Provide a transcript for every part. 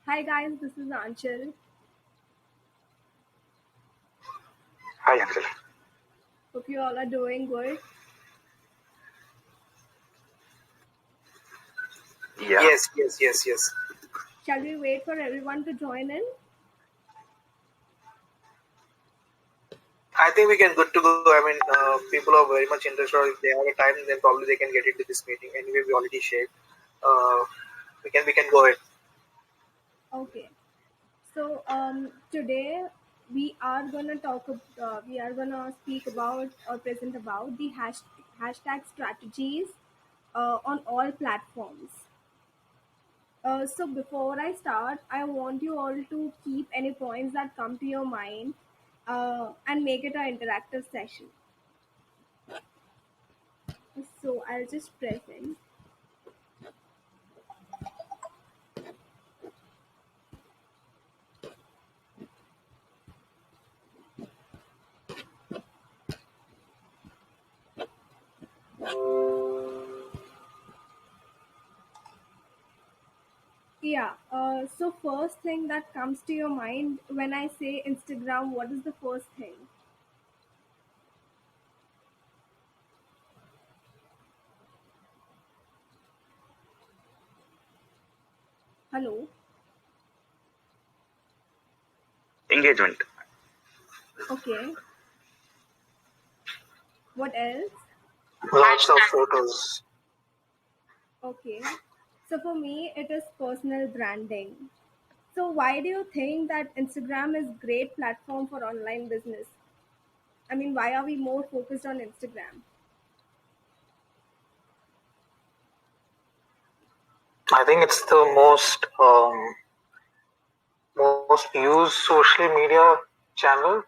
Hi guys, this is Anchal. Hi, Uncle. Hope you all are doing good. Yeah. Yes. Shall we wait for everyone to join in? I think we can good to go. I mean, people are very much interested. If they have a time, then probably they can get into this meeting. Anyway, we already shared. Uh, we can go ahead. Okay. So today we are gonna speak about or present about the hashtag strategies on all platforms. So before I start, I want you all to keep any points that come to your mind and make it an interactive session. So I'll just present. Yeah. So first thing that comes to your mind when I say Instagram, what is the first thing? Hello. Engagement. Okay. What else? Lots of photos. Okay. So for me, it is personal branding. So why do you think that Instagram is great platform for online business? I mean, why are we more focused on Instagram? I think it's the most used social media channel.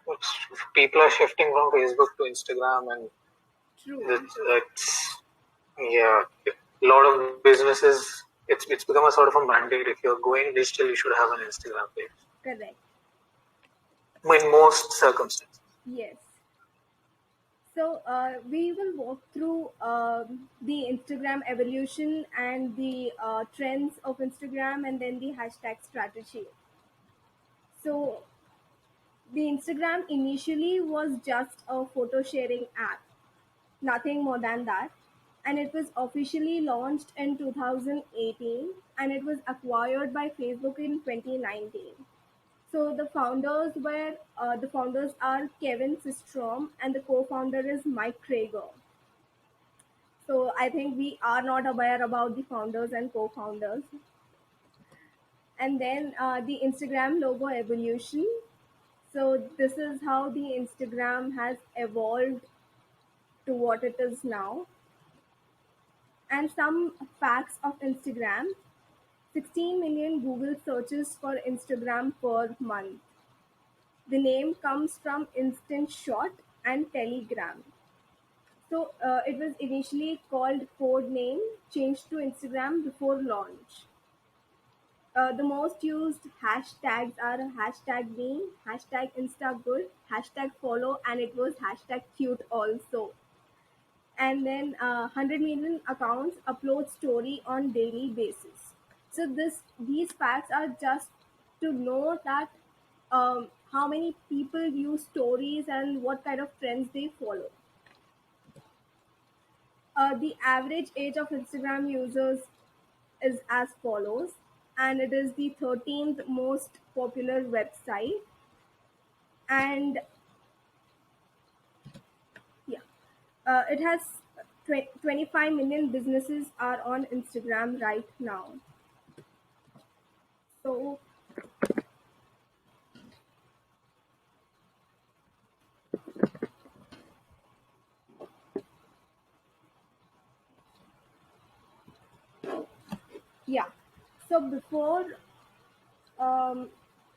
People are shifting from Facebook to Instagram, and True. it's yeah. A lot of businesses. It's become a sort of a mandate. If you're going digital, you should have an Instagram page. Correct. In most circumstances. Yes. So we will walk through the Instagram evolution and the trends of Instagram and then the hashtag strategy. So the Instagram initially was just a photo sharing app, nothing more than that. And it was officially launched in 2018 and it was acquired by Facebook in 2019. So the founders are Kevin Systrom and the co-founder is Mike Krieger. So I think we are not aware about the founders and co-founders. And then the Instagram logo evolution. So this is how the Instagram has evolved to what it is now. And some facts of Instagram: 16 million Google searches for Instagram per month. The name comes from Instant Shot and Telegram. So it was initially called Code Name, changed to Instagram before launch. The most used hashtags are hashtag me, hashtag instagood, hashtag follow, and it was hashtag cute also. And then 100 million accounts upload story on daily basis. So these facts are just to know that how many people use stories and what kind of trends they follow. The average age of Instagram users is as follows, and it is the 13th most popular website. And yeah, it has 25 million businesses are on Instagram right now. So yeah, so um,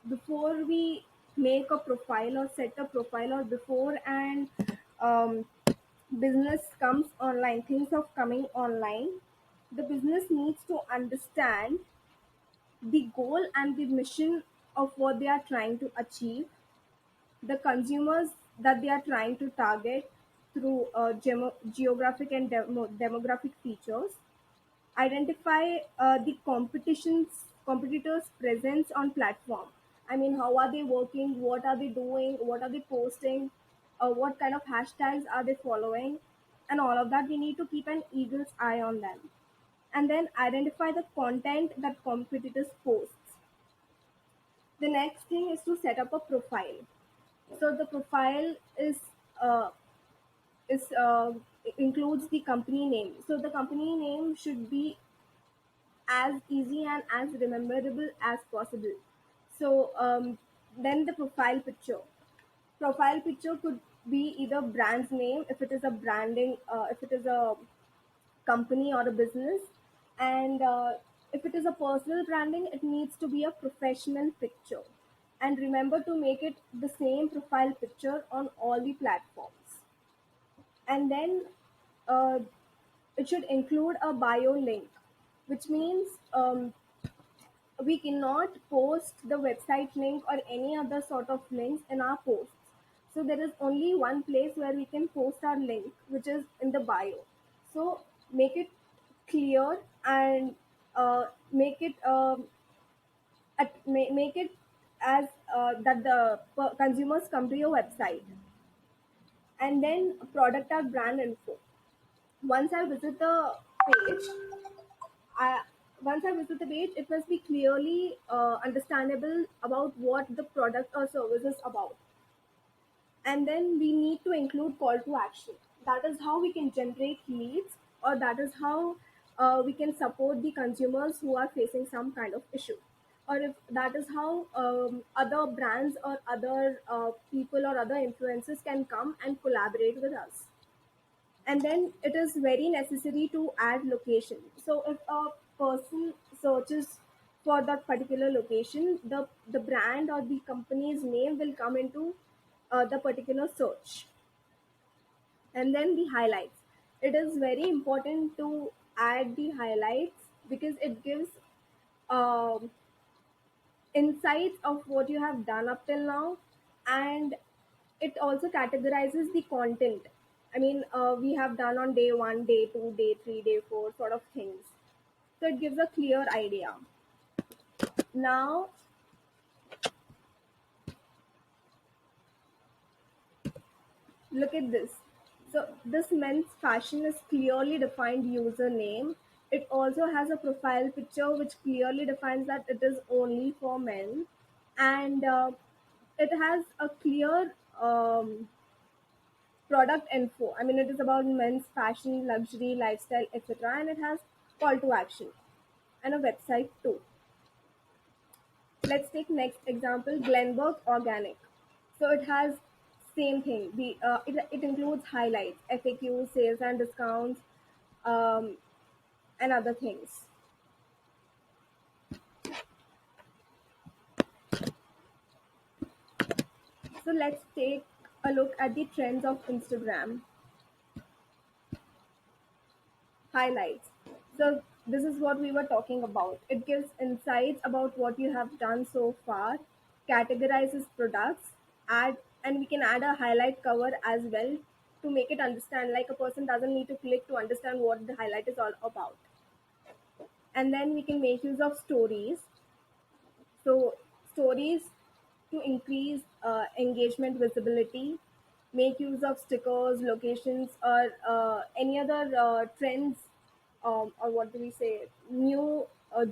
before we make a profile or set a profile or before and um, business comes online, things of coming online, the business needs to understand the goal and the mission of what they are trying to achieve, the consumers that they are trying to target through geographic and demographic features, identify the competitions competitors' presence on platform. I mean, how are they working? What are they doing? What are they posting? What kind of hashtags are they following? And all of that, we need to keep an eagle's eye on them. And then identify the content that competitors posts. The next thing is to set up a profile. So the profile uh, is includes the company name. So the company name should be as easy and as rememberable as possible. So then the profile picture. Profile picture could be either brand's name if it is a branding, if it is a company or a business, and if it is a personal branding, it needs to be a professional picture. And remember to make it the same profile picture on all the platforms. And then uh, it should include a bio link, which means we cannot post the website link or any other sort of links in our posts. So there is only one place where we can post our link, which is in the bio. So make it clear and make it make it as that the consumers come to your website. And then product or brand info. Once I visit the page, I, once I visit the page, it must be clearly understandable about what the product or service is about. And then we need to include call to action. That is how we can generate leads, or that is how we can support the consumers who are facing some kind of issue. Or if that is how other brands or other people or other influencers can come and collaborate with us. And then it is very necessary to add location. So if a person searches for that particular location, the brand or the company's name will come into the particular search. And then the highlights. It is very important to add the highlights because it gives um, insights of what you have done up till now, and it also categorizes the content. I mean, we have done on day 1, day 2, day 3, day 4 sort of things. So it gives a clear idea. Now look at this. So this men's fashion is clearly defined username. It also has a profile picture which clearly defines that it is only for men, and it has a clear product info. I mean, it is about men's fashion, luxury, lifestyle, etc. And it has call to action and a website too. Let's take next example, Glenberg Organic. So it has same thing. It includes highlights, FAQs, sales and discounts, um, and other things. So let's take a look at the trends of Instagram. Highlights. So this is what we were talking about. It gives insights about what you have done so far, categorizes products, add and we can add a highlight cover as well to make it understand, like a person doesn't need to click to understand what the highlight is all about. And then we can make use of stories. So stories to increase engagement visibility, make use of stickers, locations, or any other trends, or what do we say, new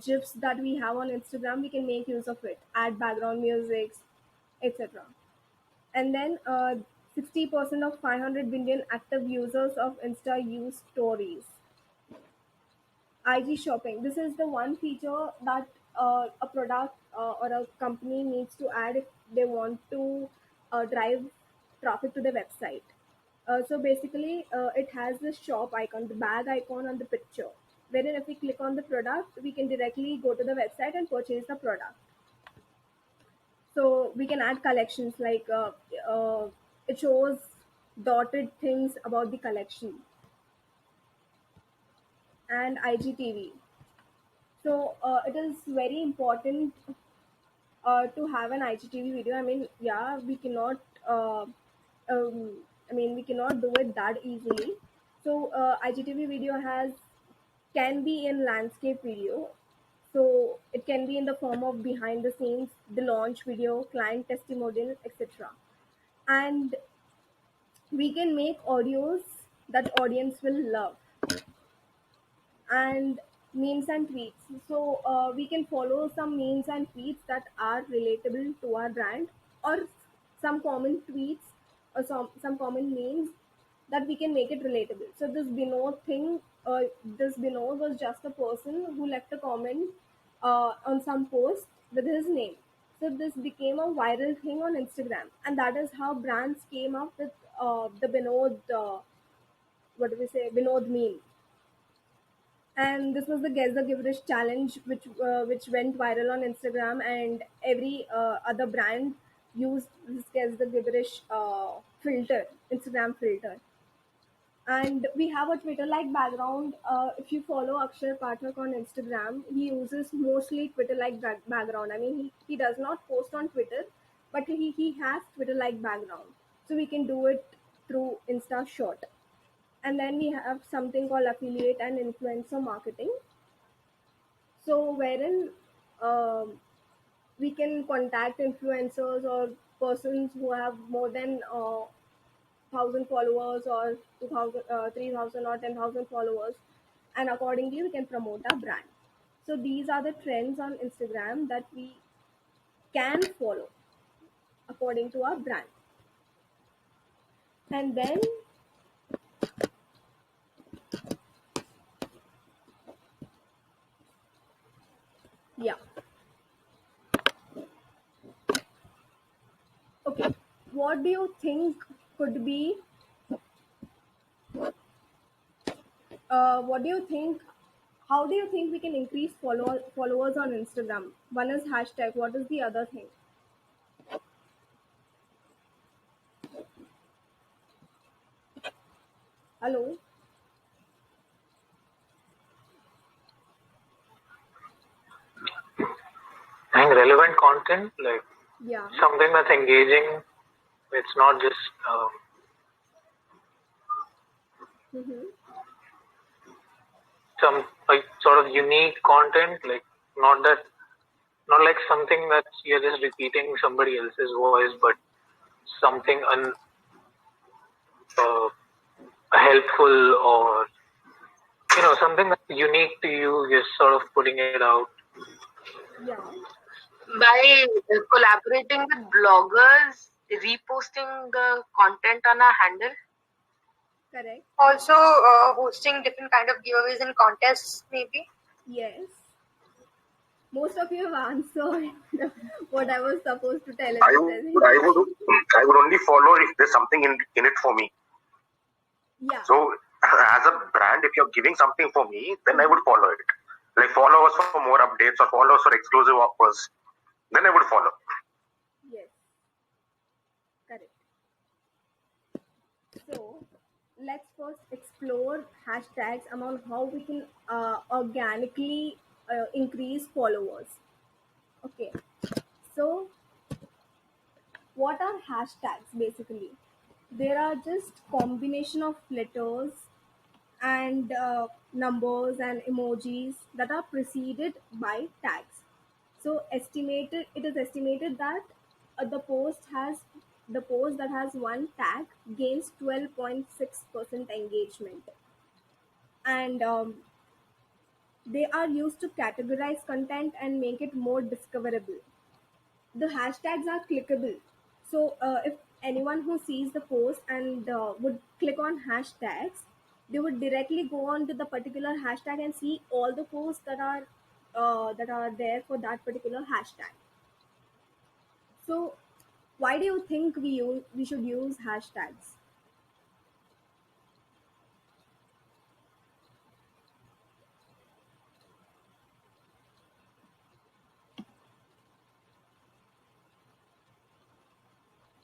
GIFs that we have on Instagram. We can make use of it, add background music, etc. And then 60% of 500 billion active users of Insta use stories. IG shopping. This is the one feature that a product or a company needs to add if they want to drive traffic to the website. So basically, it has the shop icon, the bag icon on the picture, wherein if we click on the product, we can directly go to the website and purchase the product. So we can add collections like it shows dotted things about the collection, and IGTV. So it is very important to have an IGTV video. I mean, yeah, we cannot. I mean, we cannot do it that easily. So IGTV video has can be in landscape video. So it can be in the form of behind the scenes, the launch video, client testimonial, etc. And we can make audios that audience will love, and memes and tweets. So we can follow some memes and tweets that are relatable to our brand, or some common tweets, or some common memes that we can make it relatable. So this Binod was just a person who left a comment on some post with his name. So this became a viral thing on Instagram, and that is how brands came up with the Binod, Binod meme. And this was the Guess the Gibberish challenge, which went viral on Instagram, and every other brand used this Guess the Gibberish filter, Instagram filter. And we have a Twitter-like background. If you follow Akshay Pathak on Instagram, he uses mostly Twitter-like background. I mean, he does not post on Twitter, but he has Twitter-like background. So we can do it through Insta Short. And then we have something called affiliate and influencer marketing. So wherein um, we can contact influencers or persons who have more than 1,000 followers, or 2,000, 3,000 or 10,000 followers, and accordingly we can promote our brand. So these are the trends on Instagram that we can follow according to our brand. And then, yeah, okay. What do you think could be? What do you think? How do you think we can increase followers on Instagram? One is hashtag. What is the other thing? Hello. And relevant content, like Yeah. something that's engaging. It's not just Mm-hmm. some like sort of unique content, like not that, not like something that you're just repeating somebody else's voice, but something uh, helpful, or something that's unique to you. You're sort of putting it out. Yeah. By collaborating with bloggers, reposting the content on our handle. Correct. Also, hosting different kind of giveaways and contests, maybe. Yes. Most of you have answered what I was supposed to tell in I the would, presentation. I would only follow if there's something in it for me. Yeah. So, as a brand, if you're giving something for me, then I would follow it. Like follow us for more updates or follow us for exclusive offers. Then I would follow. Yes. Correct. So let's first explore hashtags among how we can organically increase followers. Okay. So what are hashtags basically? There are just combination of letters and numbers and emojis that are preceded by tags. So it is estimated that the post that has one tag gains 12.6% engagement, and they are used to categorize content and make it more discoverable. The hashtags are clickable. So if anyone who sees the post and would click on hashtags, they would directly go on to the particular hashtag and see all the posts that are there for that particular hashtag. So why do you think we should use hashtags?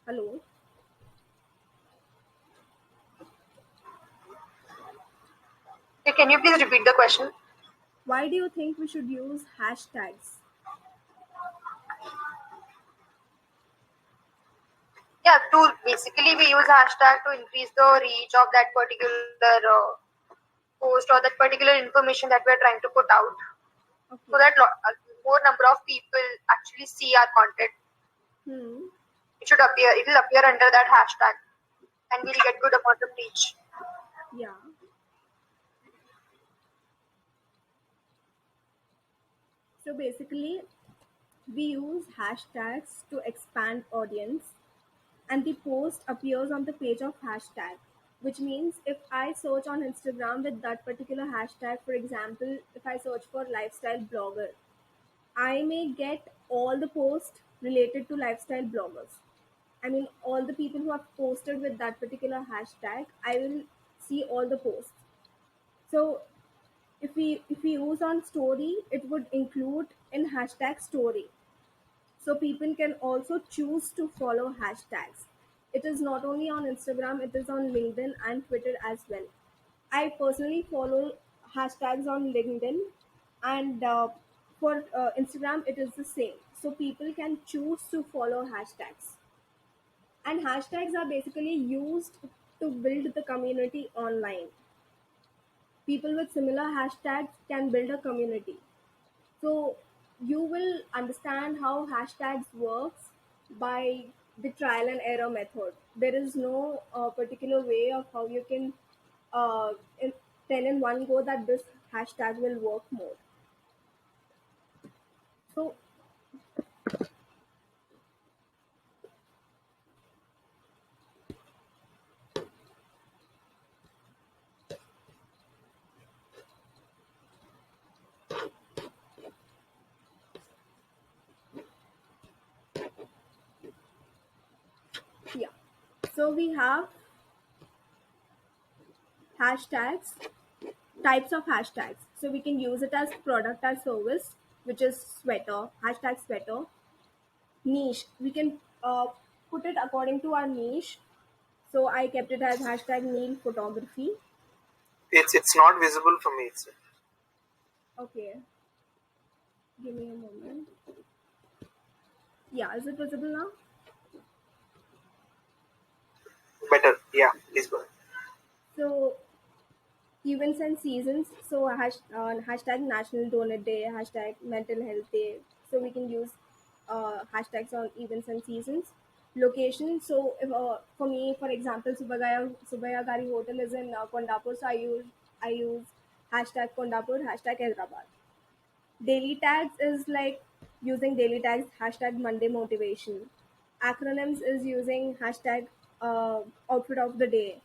Hello. Okay, can you please repeat the question? Why do you think we should use hashtags? Yeah, to basically we use hashtag to increase the reach of that particular post or that particular information that we are trying to put out. Okay. so that more number of people actually see our content. Hmm. It will appear under that hashtag, and we'll get good amount of reach. Yeah. So basically, we use hashtags to expand audience, and the post appears on the page of hashtag, which means if I search on Instagram with that particular hashtag, for example, if I search for lifestyle blogger, I may get all the posts related to lifestyle bloggers. I mean, all the people who have posted with that particular hashtag, I will see all the posts. So if we use on story, it would include in hashtag story. So people can also choose to follow hashtags. It is not only on Instagram, it is on LinkedIn and Twitter as well. I personally follow hashtags on LinkedIn, and for Instagram, it is the same. So people can choose to follow hashtags. And hashtags are basically used to build the community online. People with similar hashtags can build a community. So you will understand how hashtags works by the trial and error method. There is no particular way of how you can uh, in, tell in one go that this hashtag will work more. So yeah, so we have hashtags, types of hashtags. So we can use it as product or service, which is sweater, hashtag sweater. Niche, we can put it according to our niche. So I kept it as hashtag Neil photography. It's not visible for me. It's Okay, give me a moment. Yeah, is it visible now? better. Yeah, please go ahead. So events and seasons. So hashtag National Donor Day, hashtag Mental Health Day. So we can use hashtags on events and seasons. Location. So if, for me, for example, Subaya Gari Hotel is in Kondapur. So I use hashtag Kondapur, hashtag Hyderabad. Daily tags is like using daily tags, hashtag Monday motivation. Acronyms is using hashtag outfit of the day.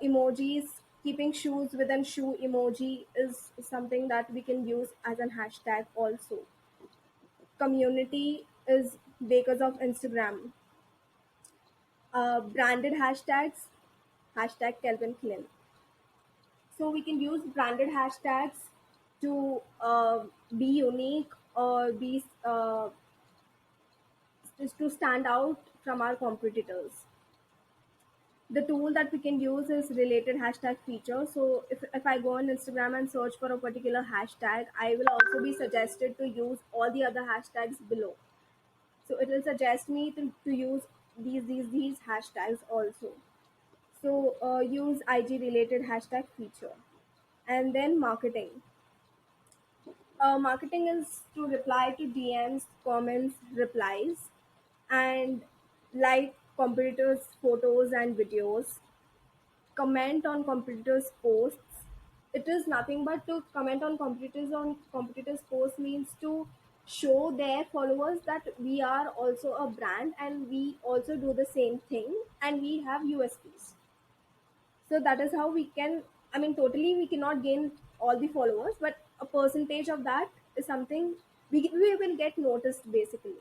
Emojis, keeping shoes within shoe emoji is something that we can use as an hashtag also. Community is bakers of Instagram. Branded hashtags, hashtag Kelvin Klein. So we can use branded hashtags to be unique or be is to stand out from our competitors. The tool that we can use is related hashtag feature. So if I go on Instagram and search for a particular hashtag, I will also be suggested to use all the other hashtags below. So it will suggest me to use these hashtags also. So use IG related hashtag feature. And then marketing. Marketing is to reply to DMs, comments, replies, and like competitors' photos and videos, comment on competitors' posts. It is nothing but to comment on competitors' posts means to show their followers that we are also a brand and we also do the same thing and we have USPs. So that is how we can. I mean, totally we cannot gain all the followers, but a percentage of that is something we will get noticed basically.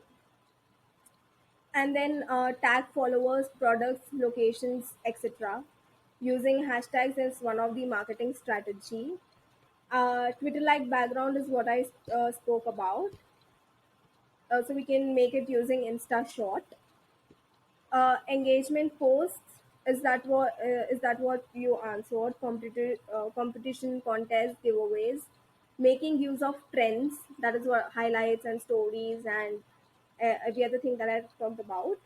And then tag followers, products, locations, etc. Using hashtags is one of the marketing strategy. Twitter like background is what I spoke about. So we can make it using Insta Short. Engagement posts, is that what you answered? Competition, contest, giveaways, making use of trends, that is what highlights and stories and every other thing that I talked about,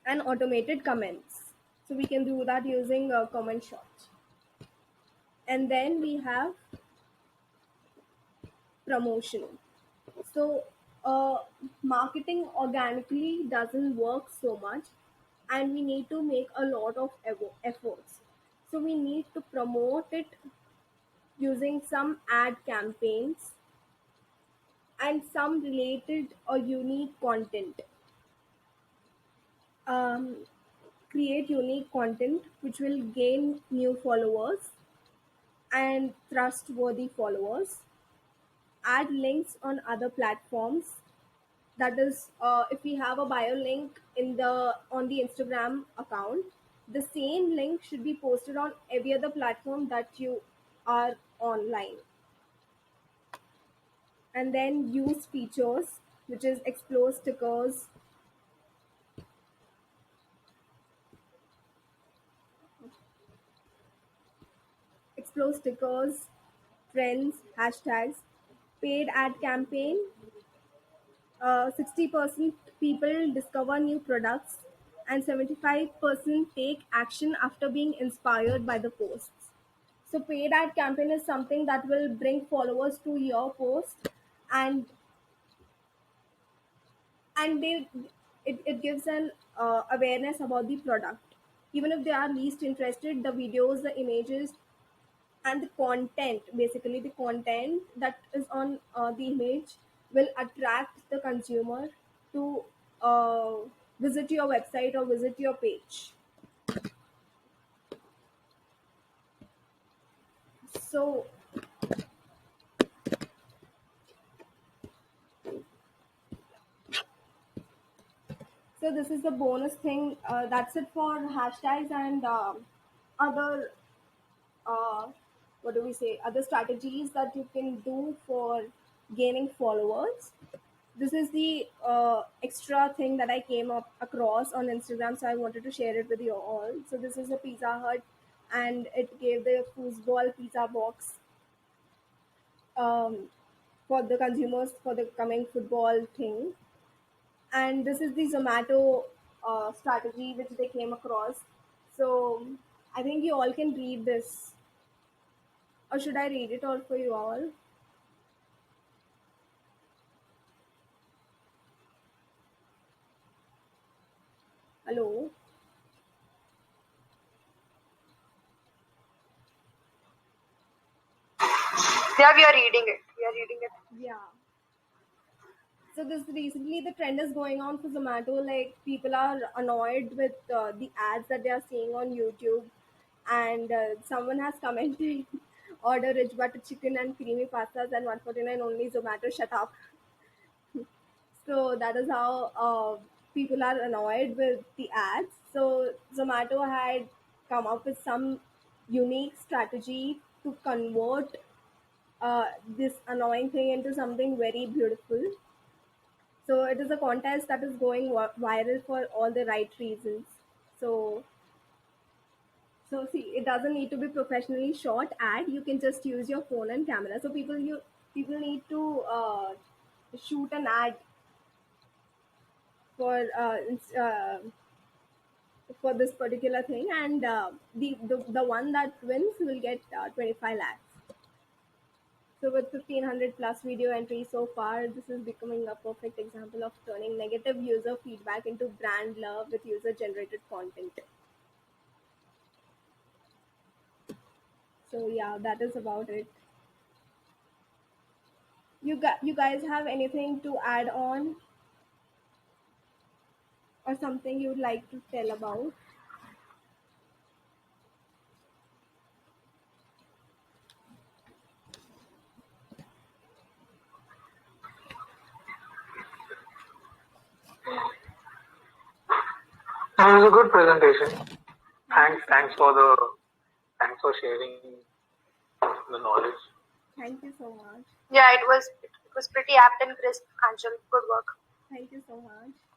and automated comments. So we can do that using comment shot. And then we have promotion. So marketing organically doesn't work so much, and we need to make a lot of efforts. So we need to promote it using some ad campaigns and some related or unique content. um, Create unique content which will gain new followers and trustworthy followers. Add links on other platforms. That is, if we have a bio link in the on the Instagram account, the same link should be posted on every other platform that you are online. And then use features, which is explore stickers, trends, hashtags, paid ad campaign. 60% people discover new products, and 75% take action after being inspired by the posts. So, paid ad campaign is something that will bring followers to your post, and they it gives an awareness about the product. Even if they are least interested, the videos, the images, and the content, basically the content that is on the image, will attract the consumer to uh, visit your website or visit your page. So so this is the bonus thing. That's it for hashtags and other uh, what do we say, other strategies that you can do for gaining followers. This is the extra thing that I came up across on Instagram, so I wanted to share it with you all. So this is a Pizza Hut, and it gave the foosball pizza box um, for the consumers for the coming football thing. And this is the Zomato strategy which they came across. So I think you all can read this, or should I read it all for you all? Hello. Yeah, we are reading it. We are reading it. Yeah. So this recently the trend is going on for Zomato. Like, people are annoyed with the ads that they are seeing on YouTube, and someone has commented, "Order rich butter chicken and creamy pastas and 149 only. Zomato, shut up." So that is how people are annoyed with the ads. So Zomato had come up with some unique strategy to convert this annoying thing into something very beautiful. So it is a contest that is going viral for all the right reasons. So see, it doesn't need to be professionally shot ad. You can just use your phone and camera. So people need to shoot an ad for for this particular thing, and the one that wins will get 25 lakhs. So with 1500 plus video entries so far, this is becoming a perfect example of turning negative user feedback into brand love with user generated content. So yeah, that is about it. You guys have anything to add on, or something you'd like to tell about? It was a good presentation. Thank you so Thanks much. thanks for sharing the knowledge. Thank you so much. Yeah, it was pretty apt and crisp, Anshul. Good work. Thank you so much.